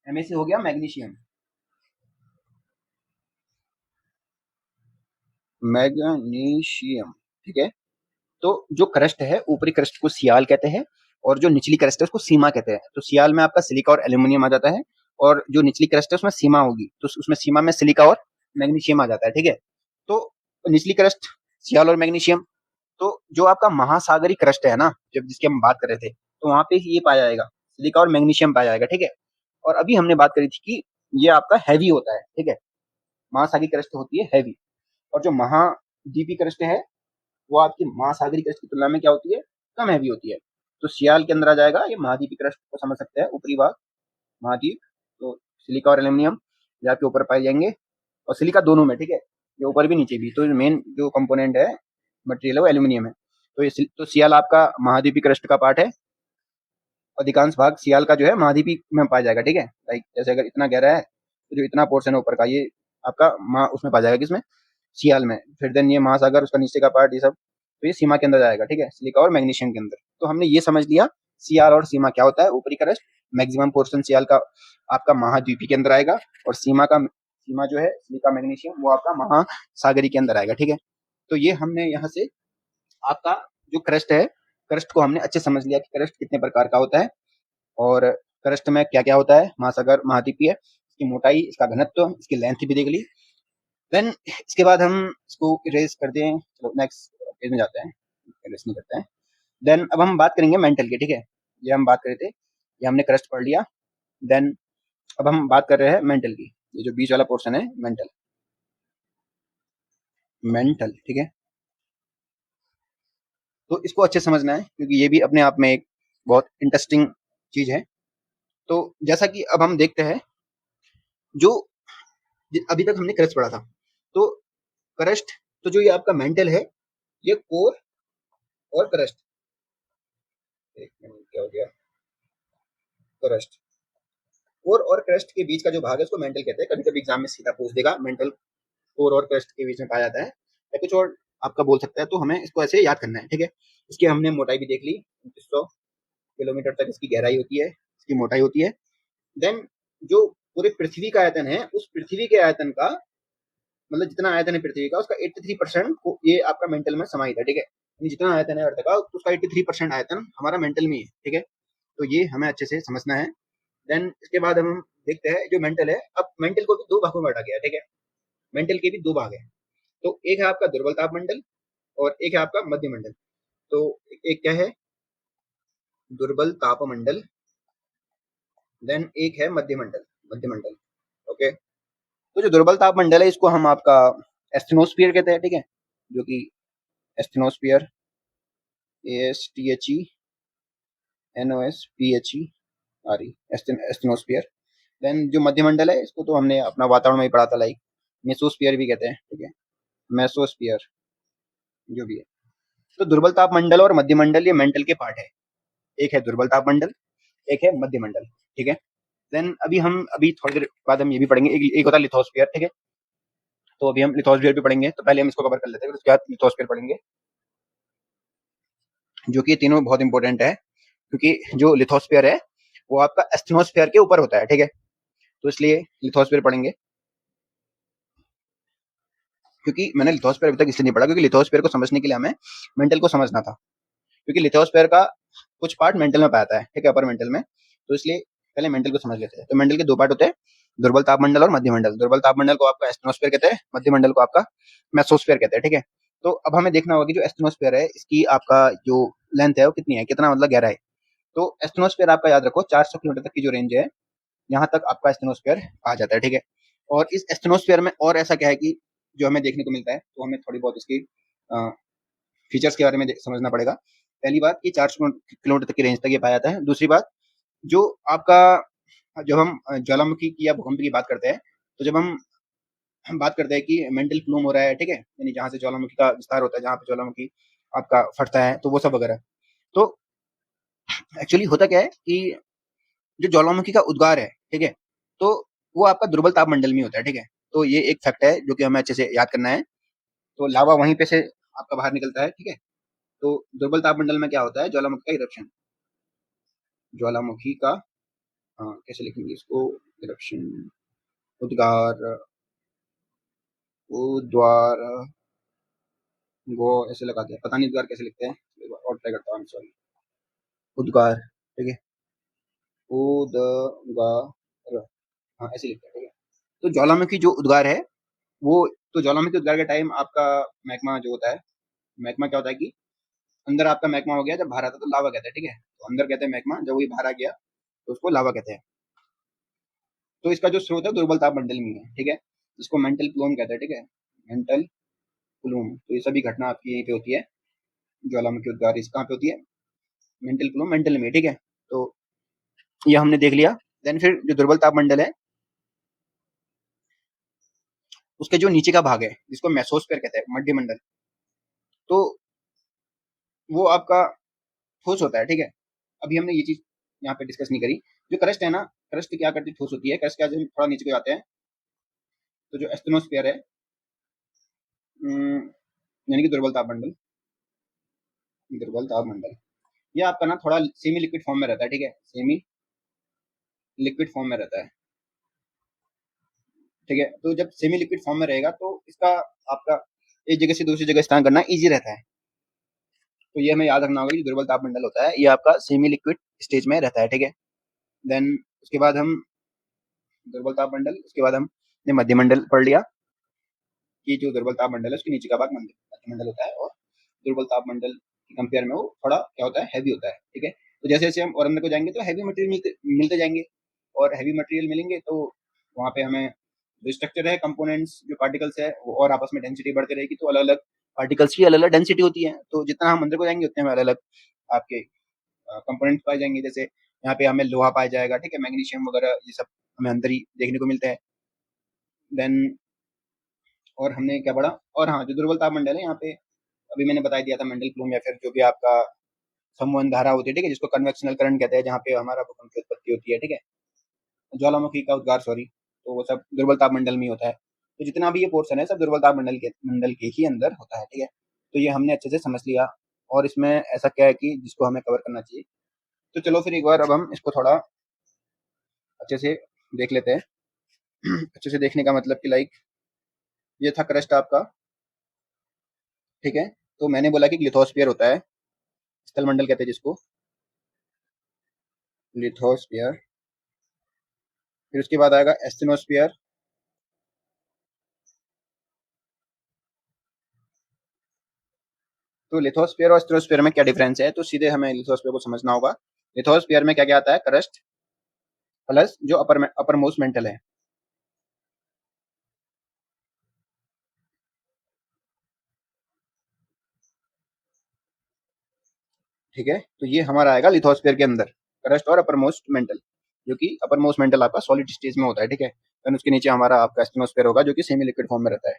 MAC हो गया मैग्नीशियम, मैग्नीशियम, ठीक है। तो जो क्रस्ट है ऊपरी क्रस्ट को सियाल कहते हैं, और जो निचली क्रस्ट है उसको सीमा कहते हैं। तो सियाल में आपका सिलिका और एल्यूमिनियम आ जाता है, और जो निचली क्रस्ट है उसमें सीमा होगी, तो उसमें सीमा में सिलिका और मैग्नीशियम आ जाता है, ठीक है। तो निचली क्रस्ट सियाल और मैग्नीशियम। तो जो आपका महासागरीय क्रस्ट है ना, जब जिसकी हम बात कर रहे थे, तो वहां पे ये पाया जाएगा, सिलिका और मैग्नीशियम पाया जाएगा, ठीक है। और अभी हमने बात करी थी कि ये आपका हैवी होता है, ठीक है, महासागरीय क्रस्ट होती है हैवी। और जो महाद्वीपीय क्रस्ट है वो आपकी महासागरीय क्रस्ट की तुलना में क्या होती है, कम हैवी होती है। तो सियाल के अंदर आ जाएगा, ये महाद्वीपीय क्रस्ट को समझ सकते हैं, ऊपरी भाग महाद्वीप। तो सिलिका और एल्यूमिनियम ये आपके ऊपर पाए जाएंगे, और सिलिका दोनों में, ठीक है, ये ऊपर भी नीचे भी। तो मेन जो कंपोनेंट है मटेरियल है वो एल्यूमिनियम है। तो ये तो सियाल आपका महाद्वीपीय क्रस्ट का पार्ट है। अधिकांश भाग सियाल का जो है महाद्वीपीय में पाया जाएगा, ठीक है। लाइक जैसे अगर इतना गहरा है तो जो इतना पोर्शन है ऊपर का ये आपका उसमें पाया जाएगा, किसमें, सियाल में। फिर देन ये महासागर, उसका नीचे का पार्ट, ये सब तो ये सीमा के अंदर जाएगा, ठीक है, सिलिका और मैग्नीशियम के अंदर। तो हमने ये समझ लिया सियाल और सीमा क्या होता है। ऊपरी क्रस्ट मैक्सिमम पोर्शन सियाल का आपका महाद्वीपीय के अंदर आएगा, और सीमा जो है सिलिका मैग्नीशियम वो आपका महासागरीय के अंदर आएगा, ठीक है। तो ये हमने यहाँ से आपका जो क्रस्ट है, क्रस्ट को हमने अच्छे समझ लिया कि क्रस्ट कितने प्रकार का होता है, और क्रस्ट में क्या क्या होता है, महासागर, महाद्वीपीय, इसकी मोटाई, इसका घनत्व, इसकी लेंथ भी देख ली। देन इसके बाद हम इसको इरेज करते हैं, चलो नेक्स्ट पेज में जाते हैं, इरेज नहीं करते हैं। देन अब हम बात करेंगे मेंटल की, ठीक है, ये हम बात कर रहे थे, ये हमने क्रस्ट पढ़ लिया। देन अब हम बात कर रहे हैं मेंटल की। ये जो बीच वाला पोर्शन है मेंटल, मेंटल, ठीक है। तो इसको अच्छे से समझना है क्योंकि ये भी अपने आप में एक बहुत इंटरेस्टिंग चीज है। तो जैसा कि अब हम देखते हैं, जो अभी तक हमने क्रस्ट पढ़ा था, तो क्रस्ट, तो जो ये आपका मेंटल है, ये कोर और क्रस्ट, एक मिनट क्या हो गया, क्रस्ट, कोर और क्रस्ट के बीच का जो भाग है उसको मेंटल कहते हैं। कभी कभी एग्जाम में सीधा पूछ देगा मेंटल कोर और क्रस्ट के बीच में पाया जाता है, या कुछ और आपका बोल सकता है। तो हमें इसको ऐसे याद करना है, ठीक है। इसकी हमने मोटाई भी देख ली, 2500 किलोमीटर तक इसकी गहराई होती है, इसकी मोटाई होती है। देन जो पूरे पृथ्वी का आयतन है, उस पृथ्वी के आयतन का, मतलब जितना आयतन है पृथ्वी का, उसका 83% ये आपका मेंटल में समाहित है, ठीक है। जितना आयतन है अर्थ का, उसका 83% आयतन हमारा मेंटल में ही है, ठीक है। तो ये हमें अच्छे से समझना है। देन इसके बाद हम देखते हैं जो मेंटल है, अब मेंटल को भी दो भागों में बांटा गया है, ठीक है। मेंटल के भी दो भाग है। तो एक है आपका दुर्बल ताप मंडल और एक है आपका मध्य मंडल। तो एक क्या है, दुर्बल ताप मंडल, देन एक है मध्य मंडल, मध्य मंडल, ओके। तो जो दुर्बल ताप मंडल है, इसको हम आपका एस्थेनोस्फीयर कहते हैं, ठीक है, जो कि एस्थेनोस्फीयर, ASTHENOSPHERE, एस्थेनोस्फीयर। देन जो मध्य मंडल है, इसको तो हमने अपना वातावरण में ही पढ़ा था, लाइक मेसोस्फीयर भी कहते हैं, ठीक है, मेसोस्फीयर जो भी है। तो दुर्बल ताप मंडल और मध्य मंडल ये मेंटल के पार्ट है। एक है दुर्बल ताप मंडल, एक है मध्य मंडल, ठीक है। देन अभी थोड़ी देर बाद हम ये भी पढ़ेंगे, एक होता है लिथोस्फीयर, ठीक है। तो अभी हम लिथोस्फीयर भी पढ़ेंगे, तो पहले हम इसको कवर कर लेते हैं, उसके बाद लिथोस्फीयर पढ़ेंगे, जो कि तीनों बहुत इंपॉर्टेंट है, क्योंकि जो लिथोस्फीयर है वो आपका एस्थेनोस्फीयर के ऊपर होता है, ठीक है। तो इसलिए लिथोस्फीयर पढ़ेंगे, क्योंकि मैंने लिथोस्फीयर अभी तक इसलिए नहीं पढ़ा क्योंकि लिथोस्फीयर को समझने के लिए हमें मेंटल को समझना था, क्योंकि लिथोस्फीयर का कुछ पार्ट मेंटल में पाता है, ठीक है, अपर मेंटल में। तो इसलिए पहले मेंटल को समझ लेते हैं। तो मेंटल के दो पार्ट होते हैं, दुर्बल तापमंडल और मध्य मंडल। दुर्बल तापमंडल को आपका एस्टेनोस्फीयर कहते हैं, मध्य मंडल को आपका मेसोस्फीयर कहते हैं, ठीक है। तो अब हमें देखना होगा कि जो एस्टेनोस्फीयर है, इसकी आपका जो लेंथ है वो कितनी है, कितना मतलब गहरा है। तो एस्टेनोस्फीयर आपका याद रखो 400 किलोमीटर तक की जो रेंज है, यहाँ तक आपका एस्टेनोस्फीयर आ जाता है, ठीक है। और इस एस्टेनोस्फीयर में और ऐसा क्या है कि जो हमें देखने को मिलता है, तो हमें थोड़ी बहुत इसकी फीचर्स के बारे में समझना पड़ेगा। पहली बात कि 400 किलोमीटर तक की रेंज तक ये पाया जाता है। दूसरी बात, जो आपका, जब हम ज्वालामुखी की या भूकंप की बात करते हैं, तो जब हम बात करते हैं कि मेंटल फ्लूम हो रहा है, ठीक है, यानी जहाँ से ज्वालामुखी का विस्तार होता है, जहाँ पे ज्वालामुखी आपका फटता है, तो वो सब वगैरह। तो एक्चुअली होता क्या है कि जो ज्वालामुखी का उद्गार है, ठीक है, तो वो आपका दुर्बल ताप मंडल में होता है, ठीक है। तो ये एक फैक्ट है जो कि हमें अच्छे से याद करना है। तो लावा वहीं पे से आपका बाहर निकलता है, ठीक है। तो दुर्बल ताप मंडल में क्या होता है, ज्वालामुखी का इरप्शन, ज्वालामुखी का, हाँ कैसे लिखेंगे इसको, इरप्शन, उद्गार, उद्वार, वो ऐसे लगाते हैं, पता नहीं उद्गार कैसे लिखते हैं, एक बार और ट्राई करता हूँ, सॉरी, उद्गार, ठीक है, उद्गार, हाँ ऐसे लिखते हैं, ठीक है। तो ज्वालामुखी जो उद्गार है वो, तो ज्वालामुखी उद्गार के टाइम आपका मैग्मा जो होता है, मैग्मा क्या होता है कि अंदर आपका मैग्मा हो गया, जब बाहर आता है तो लावा कहते हैं, ठीक है। तो अंदर कहते हैं मैग्मा, जब वही बाहर आ गया तो उसको लावा कहते हैं। तो इसका जो स्रोत है दुर्बल ताप मंडल में है, ठीक है, इसको मेंटल प्लूम कहते हैं, ठीक है, मेंटल प्लूम। तो ये सभी घटना आपकी यहीं पे होती है, ज्वालामुखी उद्गार इस कहाँ पे होती है, मेंटल प्लूम, मेंटल में, ठीक है। तो ये हमने देख लिया। देन फिर जो दुर्बल ताप मंडल है, उसके जो नीचे का भाग है जिसको मेसोस्फीयर कहते हैं, मध्य मंडल, तो वो आपका ठोस होता है, ठीक है। अभी हमने ये चीज यहाँ पे डिस्कस नहीं करी। जो क्रस्ट है ना, क्रस्ट क्या करती है, ठोस होती है। क्रस्ट क्या, जब हम थोड़ा नीचे को जाते हैं, तो जो एस्थेनोस्फीयर है, यानी कि दुर्बल ताप मंडल, दुर्बल ताप मंडल, ये आपका ना थोड़ा सेमी लिक्विड फॉर्म में रहता है, ठीक है, सेमी लिक्विड फॉर्म में रहता है, ठीक है। तो जब सेमी लिक्विड फॉर्म में रहेगा तो इसका आपका एक जगह से दूसरी जगह स्थान करना इजी रहता है। तो ये हमें याद रखना होगा कि दुर्बल ताप मंडल होता है, ये आपका सेमी लिक्विड स्टेज में रहता है, ठीक है। देन उसके बाद हम दुर्बल ताप मंडल, उसके बाद हमने मध्य मंडल पढ़ लिया कि जो दुर्बल ताप मंडल है उसके नीचे का भाग मध्य मंडल होता है, और दुर्बल ताप मंडल के कंपेयर में वो थोड़ा क्या होता है, हैवी होता है, ठीक है। तो जैसे जैसे हम और अंदर को जाएंगे तो हैवी मटेरियल मिलते जाएंगे, और हैवी मटेरियल मिलेंगे तो वहाँ पे हमें जो स्ट्रक्चर है, कंपोनेंट्स, जो पार्टिकल्स है वो और आपस में डेंसिटी बढ़ती रहेगी, तो अलग अलग पार्टिकल्स की अलग अलग डेंसिटी होती है। तो जितना हम अंदर को जाएंगे उतने में अलग अलग आपके कंपोनेंट्स पाए जाएंगे। जैसे यहाँ पे हमें लोहा पाया जाएगा, ठीक है, मैग्नीशियम वगैरह, ये सब हमें अंदर ही देखने को मिलता है। देन और हमने क्या पढ़ा, और हाँ, जो दुर्बल तापमंडल है यहाँ पे अभी मैंने बता दिया था, मेंडल प्लूम या फिर जो भी आपका संवहन धारा होती है, ठीक है, जिसको कन्वेक्शनल करंट कहते हैं, जहाँ पे हमारा भूकंप की उत्पत्ति होती है, ठीक है, ज्वालामुखी का उद्गार, सॉरी, तो वो सब दुर्बल तापमंडल में ही होता है। तो जितना भी ये पोर्शन है सब दुर्बल तापमंडल के मंडल के ही अंदर होता है, ठीक है। तो ये हमने अच्छे से समझ लिया, और इसमें ऐसा क्या है कि जिसको हमें कवर करना चाहिए। तो चलो फिर एक बार अब हम इसको थोड़ा अच्छे से देख लेते हैं। अच्छे से देखने का मतलब कि लाइक ये था क्रस्ट आपका, ठीक है। तो मैंने बोला कि लिथोस्फीयर होता है, स्थलमंडल कहते हैं जिसको, लिथोस्फीयर। फिर उसके बाद आएगा एस्टेनोस्फीयर। तो लिथोस्फीयर और स्ट्रोस्फीयर में क्या डिफरेंस है, तो सीधे हमें लिथोस्फीयर को समझना होगा। लिथोस्फीयर में क्या क्या आता है, क्रस्ट प्लस जो अपर मोस्ट मेंटल है, ठीक है। तो ये हमारा आएगा लिथोस्फीयर के अंदर, क्रस्ट और अपर मोस्ट मेंटल, जो कि अपर मोस्ट मेंटल आपका सॉलिड स्टेज में होता है, ठीक है। देन उसके नीचे हमारा आपका एस्टेनोस्फीयर होगा, जो कि सेमी लिक्विड फॉर्म में रहता है।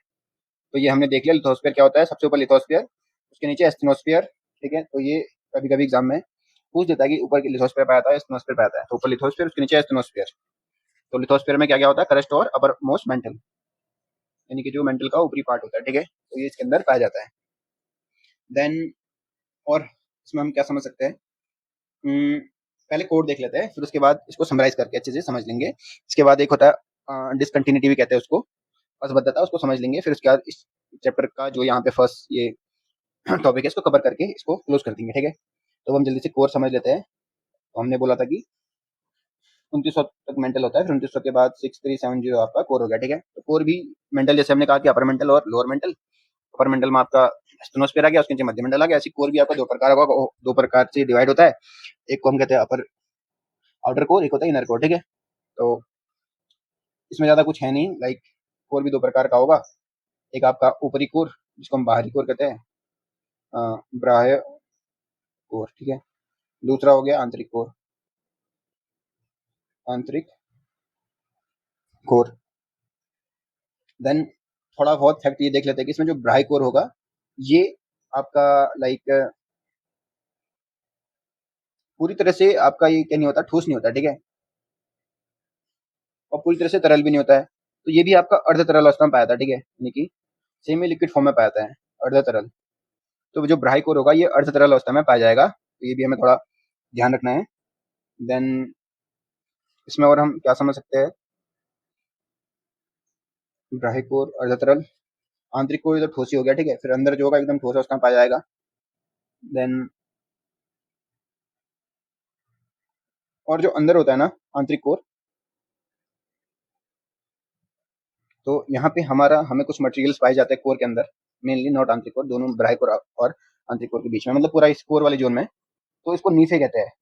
तो ये हमने देख लिया लिथोस्फीयर क्या होता है, सबसे ऊपर लिथोस्फीयर, उसके नीचे एस्टेनोस्फीयर, ठीक है। तो ये कभी कभी एग्जाम में पूछ देता है कि ऊपर लिथोस्फीयर पे आता है, एस्टेनोस्फीयर पे आता है, तो ऊपर लिथोस्फीयर, उसके नीचे एस्टेनोस्फीयर। तो लिथोस्फीयर में क्या क्या होता है, क्रस्ट और अपर मोस्ट मेंटल, यानी कि जो मेंटल का ऊपरी पार्ट होता है, ठीक है, तो ये इसके अंदर पाया जाता है। देन और इसमें हम क्या समझ सकते हैं, पहले कोड देख लेते हैं, फिर उसके बाद इसको समराइज करके अच्छे से समझ लेंगे। इसके बाद एक होता है डिसकंटिन्यूटी भी कहते हैं उसको, असबद्धता, उसको समझ लेंगे। फिर उसके बाद इस चैप्टर का जो यहाँ पे फर्स्ट ये टॉपिक है इसको कवर करके इसको क्लोज कर देंगे, ठीक है। तो हम जल्दी से कोर समझ लेते हैं। तो हमने बोला था कि 2900 तक मेंटल होता है, फिर 2900 के बाद 6370 आपका कोर हो गया, ठीक है। तो कोर भी मेंटल, जैसे हमने कहा कि अपर मेंटल और लोअर मेंटल, अपर मेंटल में आपका स्टेनोस्फीयर आ गया, उसके नीचे मध्य मेंटल आ गया। ऐसी कोर भी आपका दो प्रकार होगा, दो प्रकार से डिवाइड होता है। एक को हम कहते हैं अपर आउटर कोर, एक होता है इनर कोर, ठीक है। तो इसमें ज्यादा कुछ है नहीं, लाइक कोर भी दो प्रकार का होगा। एक आपका ऊपरी कोर, जिसको हम बाहरी कोर कहते हैं, बाह्य कोर, ठीक है। दूसरा हो गया आंतरिक कोर, आंतरिक कोर। देन थोड़ा बहुत फैक्ट ये देख लेते हैं कि इसमें जो बाह्य कोर होगा ये आपका लाइक पूरी तरह से आपका ये क्या नहीं होता, ठोस नहीं होता, ठीक है, और पूरी तरह से तरल भी नहीं होता है। तो ये भी आपका अर्ध तरल अवस्था में पाया था, ठीक है, यानी कि सेमी लिक्विड फॉर्म में पाया जाता है, अर्ध तरल। तो जो ब्राही कोर होगा ये अर्ध तरल अवस्था में पाया जाएगा, तो ये भी हमें थोड़ा ध्यान रखना है। देन इसमें और हम क्या समझ सकते हैं, ब्राही कोर अर्ध तरल, आंतरिक कोर इधर ठोसी हो गया, ठीक है, फिर अंदर जो होगा एकदम ठोस अवस्था में पाया जाएगा। देन और जो अंदर होता है ना आंतरिक कोर, तो यहाँ पे हमें कुछ मटेरियल्स पाए जाते हैं कोर के अंदर, मेनली नॉट आंतरिक कोर, दोनों ब्राही कोर और आंतरिक कोर के बीच में, मतलब पूरा इस कोर वाले जोन में। तो इसको नीफे कहते हैं।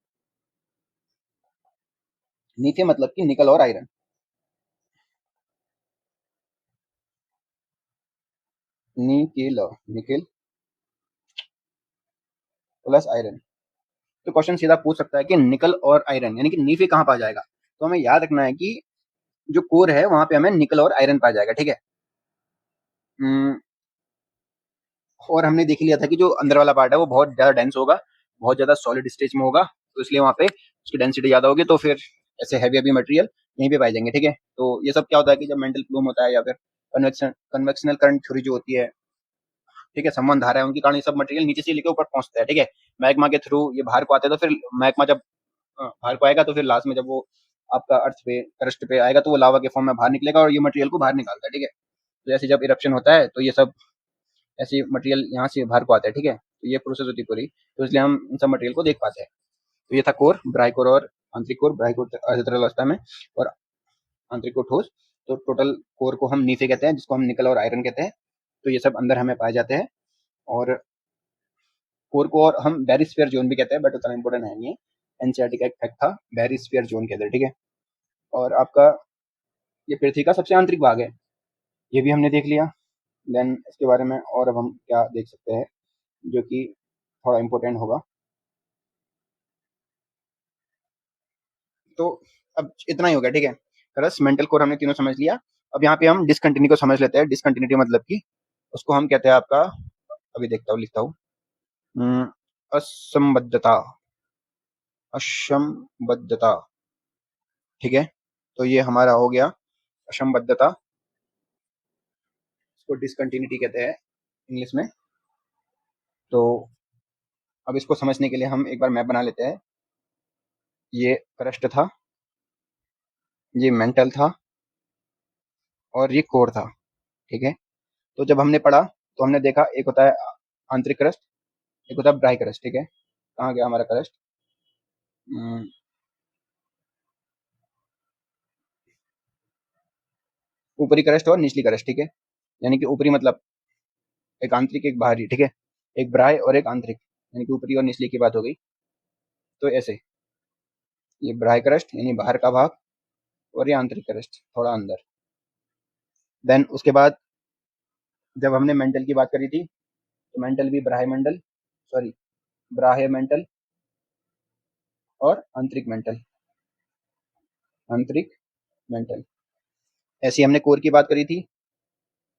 नीफे मतलब कि निकल और iron, nickel, nickel plus iron. तो क्वेश्चन सीधा पूछ सकता है कि निकल और आयरन यानी कि नीफे कहाँ पाया जाएगा। तो हमें याद रखना है कि जो कोर है वहां पे हमें निकल और आयरन पाया जाएगा, ठीक है। हम्म, और हमने देख लिया था कि जो अंदर वाला पार्ट है वो बहुत ज्यादा डेंस होगा, बहुत ज्यादा सॉलिड स्टेज में होगा, तो इसलिए वहां पे उसकी डेंसिटी ज्यादा होगी, तो फिर ऐसे हैवी हैवी मटेरियल यहीं पे पाए जाएंगे, ठीक है। तो ये सब क्या होता है कि जब मेंटल प्लूम होता है या फिर कन्वेक्शनल करंट थ्योरी जो होती है, ठीक है, संबंध धारा है, उनके कारण ये सब मटेरियल नीचे से लेकर ऊपर पहुंचता है, ठीक है, मैग्मा के थ्रू ये बाहर को आते हैं। तो फिर मैग्मा जब बाहर को आएगा तो फिर लास्ट में जब वो आपका अर्थ पे क्रस्ट पे आएगा तो वो लावा के फॉर्म में बाहर निकलेगा और ये मटेरियल को बाहर निकालता है, ठीक है। तो जैसे जब इरप्शन होता है तो ये सब ऐसे मटेरियल यहाँ से बाहर को आता है, ठीक है। तो ये प्रोसेस होती है पूरी, तो इसलिए हम इन सब मटेरियल को देख पाते हैं। तो ये था कोर, ब्राई कोर और आंतरिक कोर, ब्राई कोर तरल अवस्था में और आंतरिक कोर ठोस। तो टोटल कोर को हम नीचे कहते हैं, जिसको हम निकल और आयरन कहते हैं। तो ये सब अंदर हमें पाए जाते हैं। और कोर को और हम बैरिस्फीयर जोन भी कहते हैं, बट उतना इंपॉर्टेंट है नहीं, एनसीईआरटी का एक फैक्ट था, बैरिस्फीयर जोन कहते हैं, ठीक है। और आपका ये पृथ्वी का सबसे आंतरिक भाग है, ये भी हमने देख लिया। देन इसके बारे में और अब हम क्या देख सकते हैं जो कि थोड़ा इम्पोर्टेंट होगा। तो अब इतना ही हो गया, ठीक है। क्रस्ट, मेंटल कोर हमने तीनों समझ लिया। अब यहाँ पे हम डिसकंटिन्यूटी को समझ लेते हैं। डिसकंटिन्यूटी मतलब कि उसको हम कहते हैं आपका, अभी देखता हूँ, लिखता हूँ, असंबद्धता। असंबद्धता, ठीक है। तो ये हमारा हो गया असंबद्धता, इसको डिसकंटिन्यूटी कहते हैं इंग्लिश में। तो अब इसको समझने के लिए हम एक बार मैप बना लेते हैं। ये क्रस्ट था, ये मेंटल था और ये कोर था, ठीक है। तो जब हमने पढ़ा तो हमने देखा एक होता है आंतरिक क्रस्ट, एक होता है बाह्य क्रस्ट, ठीक है। कहाँ गया हमारा क्रस्ट? ऊपरी क्रस्ट और निचली क्रस्ट, ठीक है। यानी कि ऊपरी मतलब एक आंतरिक एक बाहरी, ठीक है। एक बाह्य और एक आंतरिक, यानी कि ऊपरी और निचली की बात हो गई। तो ऐसे ये बाह्य क्रस्ट यानी बाहर का भाग और ये आंतरिक क्रस्ट थोड़ा अंदर। देन उसके बाद जब हमने मेंटल की बात करी थी तो मेंटल भी बाह्य मंडल, सॉरी, बाह्य मेंटल और आंतरिक मेंटल, आंतरिक मेंटल। ऐसी हमने कोर की बात करी थी,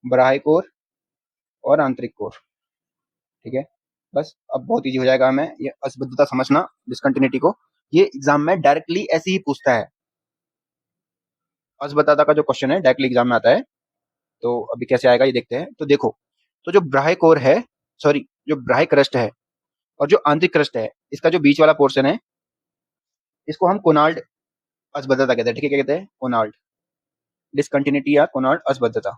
बाह्य कोर और आंतरिक कोर, ठीक है। बस अब बहुत इजी हो जाएगा हमें ये असंबद्धता समझना, डिसकंटिन्यूटी को। ये एग्जाम में डायरेक्टली ऐसे ही पूछता है। असंबद्धता का जो क्वेश्चन है डायरेक्टली एग्जाम में आता है। तो अभी कैसे आएगा ये देखते हैं। तो देखो, तो जो बाह्य कोर है, सॉरी, जो बाह्य क्रस्ट है और जो आंतरिक क्रस्ट है, इसका जो बीच वाला पोर्शन है, इसको हम कोनाल्ड असंबद्धता कहते हैं, ठीक है। क्या कहते हैं? कोनाल्ड डिसकंटिन्यूटी या कोनाल्ड असंबद्धता,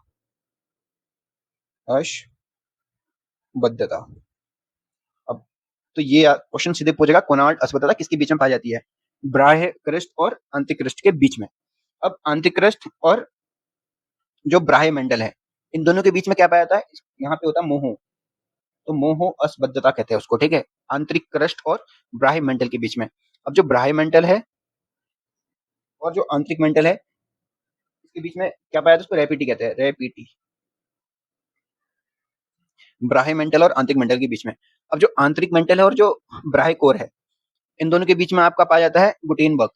असंबद्धता। अब तो ये क्वेश्चन सीधे पूछेगा कोनाल्ड असंबद्धता किसके बीच में पाई जाती है? बाह्य क्रस्ट और आंतरिक क्रस्ट के बीच में। अब आंतरिक क्रस्ट और जो बाह्य मंडल है, इन दोनों के बीच में क्या पाया जाता है? यहाँ पे होता है मोहो। तो मोहो असंबद्धता कहते हैं उसको, ठीक है। आंतरिक क्रस्ट और बाह्य मंडल के बीच में। अब जो बाह्य मंडल है और जो आंतरिक मंडल है, इसके बीच में क्या पाया जाता है? उसको रेपिटी कहते हैं, रेपिटी। बाह्य मंडल और आंतरिक मंडल के बीच में। अब जो आंतरिक मंडल है और जो बाह्य कोर है, इन दोनों के बीच में आपका पाया जाता है गुटेनबर्ग।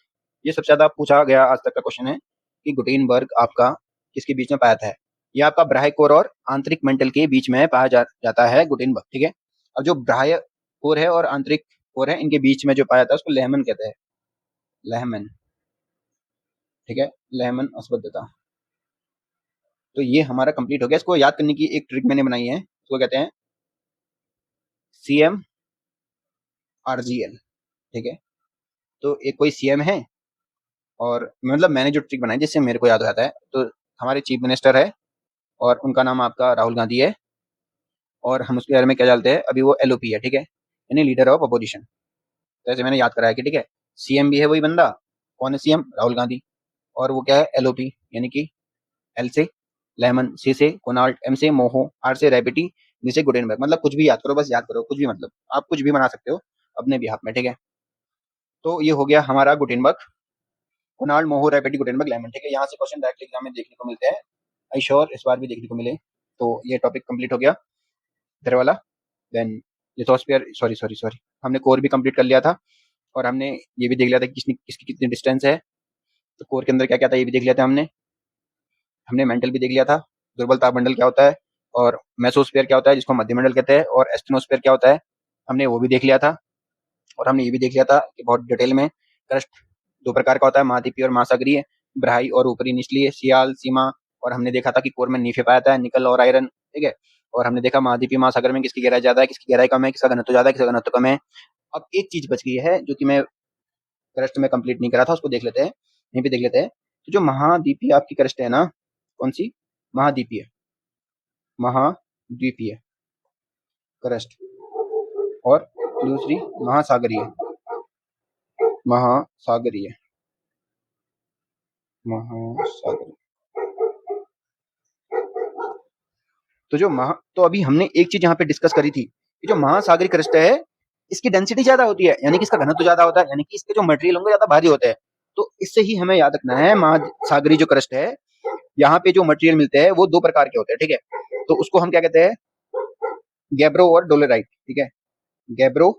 ये सबसे ज्यादा पूछा गया आज तक का क्वेश्चन है कि गुटेनबर्ग आपका किसके बीच में पाया जाता है? ये आपका बाह्य कोर और आंतरिक मंडल के बीच में पाया जाता है गुटेनबर्ग, ठीक है। अब जो बाह्य कोर है और आंतरिक कोर है, इनके बीच में जो पाया जाता है उसको लेहमन कहते हैं, लेहमन, ठीक है। लेहमन असंबद्धता। तो ये हमारा कंप्लीट हो गया। इसको याद करने की एक ट्रिक मैंने बनाई है, उसको कहते हैं CM RGL, ठीक है। तो एक कोई CM है और मतलब मैंने जो ट्रिक बनाई जिससे मेरे को याद हो जाता है, तो हमारे चीफ मिनिस्टर है और उनका नाम आपका राहुल गांधी है और हम उसके बारे में क्या जानते हैं? अभी वो LOP है, ठीक है, यानी लीडर ऑफ अपोजिशन। तो ऐसे मैंने याद कराया कि ठीक है, CM भी है वही बंदा। कौन है CM? राहुल गांधी। और वो क्या है? LOP, यानी कि L से लेमन, C से कोनाल्ड, M से मोहो, R से रेपिटी, D से गुटेनबर्ग। मतलब कुछ भी याद करो, बस याद करो कुछ भी, मतलब आप कुछ भी बना सकते हो अपने भी हाथ में, ठीक है। तो ये हो गया हमारा गुटेनबर्ग, कोनाल्ड, मोहो, रेपिटी, गुटेनबर्ग, लेमन, ठीक है। यहाँ से क्वेश्चन डायरेक्ट एग्जाम में देखने को मिलते हैं। आई श्योर इस बार भी देखने को मिले। तो ये टॉपिक कंप्लीट हो गया इधर वाला। Then lithosphere, sorry sorry sorry, हमने कोर भी कंप्लीट कर लिया था और हमने ये भी देख लिया था कि किसकी कितनी डिस्टेंस है। तो कोर के अंदर क्या क्या था ये भी देख लिया था हमने। हमने मेंटल भी देख लिया था, दुर्बल तापमंडल क्या होता है, और मेसोस्फीयर क्या होता है जिसको मध्यमंडल कहते हैं, और एस्टेनोस्फीयर क्या होता है, हमने वो भी देख लिया था। और हमने ये भी देख लिया था कि बहुत डिटेल में क्रस्ट दो प्रकार का होता है, महाद्वीपीय और महासागरीय, बाह्य और ऊपरी निचली, सियाल, सीमा। और हमने देखा था कि कोर में नीफे पाया जाता है, निकल और आयरन, ठीक है। और हमने देखा महाद्वीपीय महासागर में किसकी गहराई ज्यादा है, किसकी गहराई कम है, किसका घनत्व ज्यादा है, किसका घनत्व कम है। अब एक चीज बच गई है जो कि मैं क्रस्ट में कंप्लीट नहीं करा था, उसको देख लेते हैं, यहीं पे देख लेते हैं। तो जो महाद्वीपीय आपकी क्रस्ट है ना, कौन सी? महाद्वीपीय, महाद्वीपीय क्रस्ट, और दूसरी महासागरीय, महासागरीय, महासागरीय। तो अभी हमने एक चीज यहाँ पे डिस्कस करी थी कि जो महासागरीय क्रस्ट है, इसकी डेंसिटी ज्यादा होती है, यानी कि इसका घनत्व ज्यादा होता है, यानी कि इसके जो मटेरियल होंगे ज्यादा भारी होते हैं। तो इससे ही हमें याद रखना है महासागरीय जो क्रस्ट है, यहाँ पे जो मटेरियल मिलते हैं वो 2 प्रकार के होते हैं, ठीक है? तो उसको हम क्या कहते हैं? गैब्रो और डोलेराइट, ठीक है? गैब्रो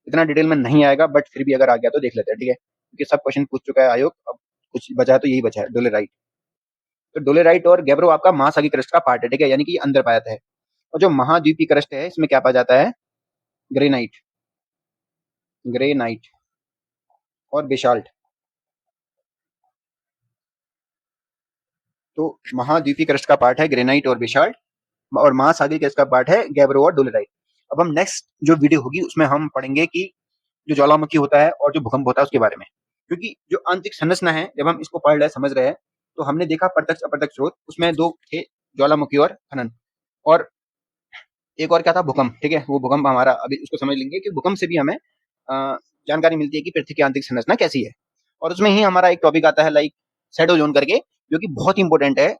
इतना डिटेल में नहीं आएगा, बट फिर भी अगर आ गया तो देख लेते हैं, ठीक है? क्योंकि सब क्वेश्चन पूछ चुका है आयोग, अब कुछ बचा है तो यही बचा है, डोलेराइट। तो डोलेराइट और गैब्रो आपका महासागरीय क्रस्ट का पार्ट है, ठीक है? यानी कि अंदर पाया जाता है। और जो महाद्वीपीय क्रस्ट है इसमें क्या पाया जाता है? ग्रेनाइट, ग्रेनाइट और बेसाल्ट। तो महाद्वीपीय क्रस्ट का पार्ट है ग्रेनाइट और बेसाल्ट, और महासागरीय क्रस्ट का पार्ट है गैब्रो और डोलेराइट। अब हम नेक्स्ट जो वीडियो होगी उसमें हम पढ़ेंगे कि जो ज्वालामुखी होता है और जो भूकंप होता है उसके बारे में। क्योंकि जो आंतरिक संरचना है, जब हम इसको पढ़ रहे समझ रहे हैं, तो हमने देखा प्रत्यक्ष अप्रत्यक्ष स्रोत, उसमें 2 थे, ज्वालामुखी और खनन, और एक और क्या था? भूकंप, ठीक है? वो भूकंप हमारा अभी उसको समझ लेंगे कि भूकंप से भी हमें जानकारी मिलती है कि पृथ्वी की आंतरिक संरचना कैसी है। और उसमें ही हमारा एक टॉपिक आता है लाइक शैडो जोन करके, जो कि बहुत इंपॉर्टेंट है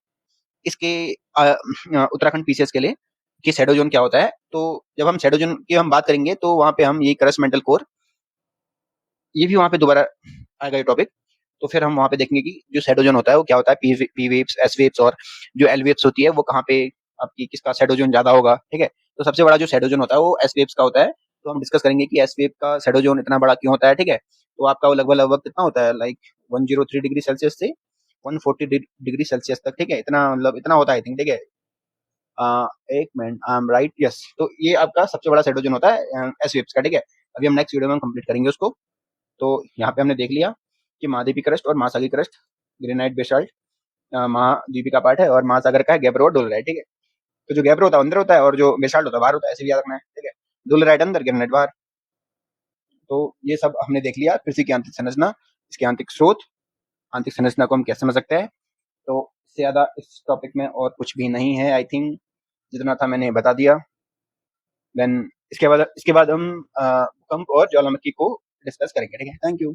इसके उत्तराखंड पीसीएस के लिए, कि शैडो जोन क्या होता है। तो जब हम शैडो जोन की हम बात करेंगे तो वहाँ पे हम ये क्रस्ट मेंटल कोर, ये भी वहाँ पे दोबारा आएगा ये टॉपिक। तो फिर हम वहाँ पे देखेंगे कि जो शैडो जोन होता है वो क्या होता है, पी वेव्स, एस वेव्स और जो एल वेव्स होती है वो कहाँ पे आपकी किसका शैडो जोन ज्यादा होगा, ठीक है? तो सबसे बड़ा जो शैडो जोन होता है वो एस वेव्स का होता है। तो हम डिस्कस करेंगे कि एस वेव का शैडो जोन इतना बड़ा क्यों होता है, ठीक है? तो आपका वो लगभग लगभग कितना होता है, लाइक 103 डिग्री सेल्सियस से 140 डिग्री सेल्सियस तक, ठीक है? इतना मतलब इतना होता है आई थिंक, ठीक है? एक minute, I am right, yes. तो ये आपका सबसे बड़ा शैडो जोन होता है एस वेव्स का, ठीक है? अभी हम नेक्स्ट वीडियो में कंप्लीट करेंगे उसको। तो यहाँ पे हमने देख लिया कि महाद्वीपीय क्रस्ट और महासागरीय क्रस्ट, ग्रेनाइट बेसाल्ट महाद्वीपीय का पार्ट है, और महासागर का है गैब्रो और डोलेराइट, ठीक है? तो जो गैब्रो होता है अंदर होता है और जो बेसाल्ट होता है बाहर होता है, ऐसे भी याद रखना है, ठीक है? डोलेराइट अंदर, ग्रेनाइट बाहर। तो ये सब हमने देख लिया, पृथ्वी की आंतरिक संरचना, इसके आंतरिक स्रोत, आंतरिक संरचना को हम कैसे समझ सकते हैं। तो इससे ज्यादा इस टॉपिक में और कुछ भी नहीं है आई थिंक, जितना था मैंने बता दिया। देन इसके बाद हम भूकंप और ज्वालामुखी को डिस्कस करेंगे, ठीक है? Thank you.